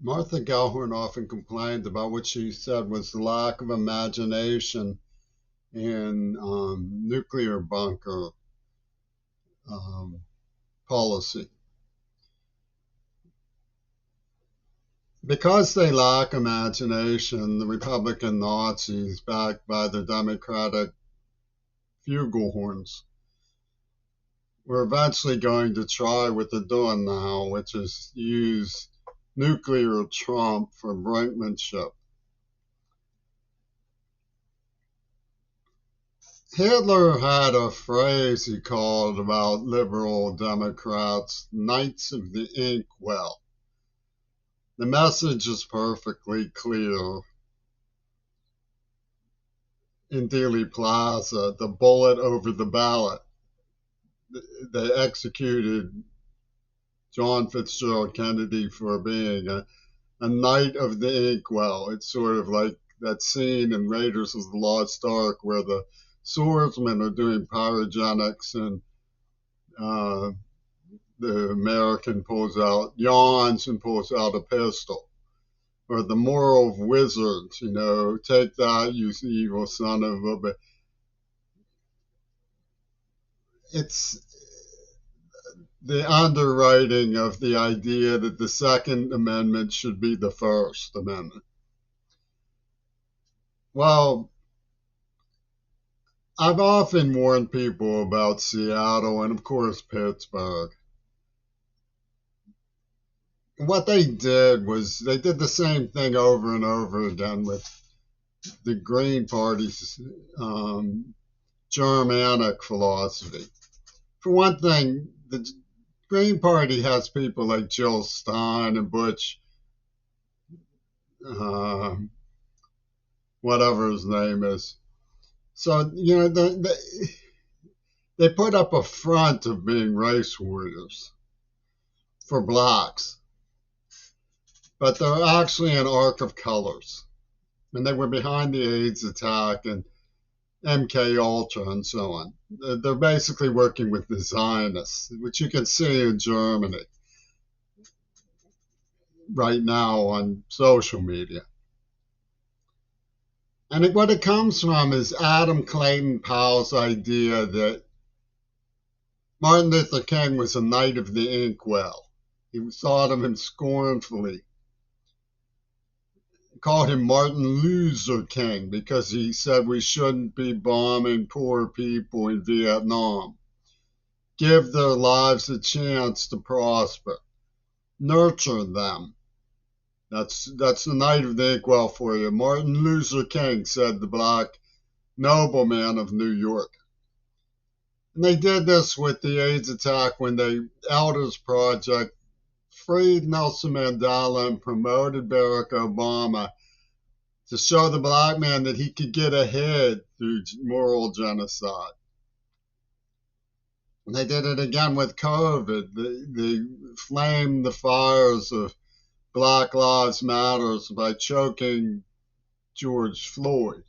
Martha Gellhorn often complained about what she said was the lack of imagination in nuclear bunker um, policy. Because they lack imagination, the Republican Nazis, backed by the Democratic flugelhorns, were eventually going to try what they're doing now, which is use nuclear Trump for brinkmanship. Hitler had a phrase he called about liberal Democrats, Knights of the Inkwell. The message is perfectly clear. In Dealey Plaza, the bullet over the ballot. They executed John Fitzgerald Kennedy for being a knight of the inkwell. It's sort of like that scene in Raiders of the Lost Ark where the swordsmen are doing pyrogenics and the American yawns and pulls out a pistol. Or the moral of wizards, take that, you evil son of a. But it's the underwriting of the idea that the Second Amendment should be the First Amendment. Well, I've often warned people about Seattle and, of course, Pittsburgh. What they did was they did the same thing over and over again with the Green Party's Germanic philosophy. For one thing, the Green Party has people like Jill Stein and Butch, whatever his name is. So, they put up a front of being race warriors for blacks, but they're actually an arc of colors. And they were behind the AIDS attack and MK Ultra and so on. They're basically working with the Zionists, which you can see in Germany right now on social media. And what it comes from is Adam Clayton Powell's idea that Martin Luther King was a knight of the inkwell. He thought of him scornfully. He called him Martin Luther King because he said we shouldn't be bombing poor people in Vietnam. Give their lives a chance to prosper. Nurture them. That's the knight of the inkwell for you. Martin Luther King, said the black nobleman of New York. And they did this with the AIDS attack when the Elders Project freed Nelson Mandela and promoted Barack Obama to show the black man that he could get ahead through moral genocide. And they did it again with COVID. They flamed the fires of Black Lives Matter by choking George Floyd.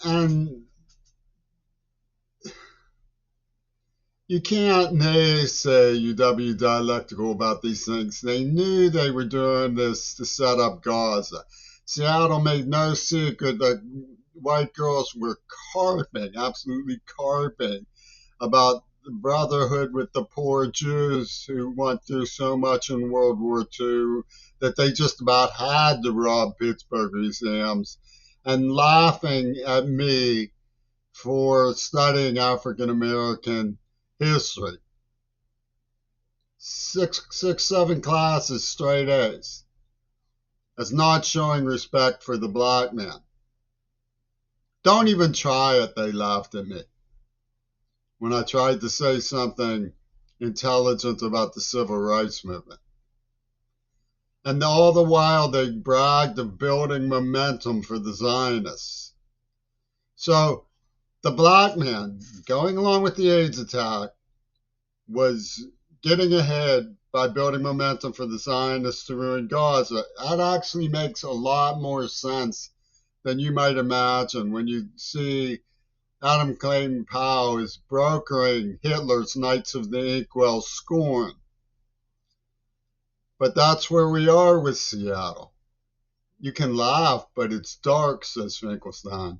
And you can't say UW dialectical about these things. They knew they were doing this to set up Gaza. Seattle made no secret that white girls were carping, absolutely carping, about the brotherhood with the poor Jews who went through so much in World War II that they just about had to rob Pittsburgh museums, and laughing at me for studying African American history. 7 classes, straight A's. As not showing respect for the black man. Don't even try it, they laughed at me when I tried to say something intelligent about the civil rights movement. And all the while they bragged of building momentum for the Zionists. So the black man, going along with the AIDS attack, was getting ahead by building momentum for the Zionists to ruin Gaza. That actually makes a lot more sense than you might imagine when you see Adam Clayton Powell is brokering Hitler's Knights of the Inkwell scorn. But that's where we are with Seattle. You can laugh, but it's dark, says Finkelstein.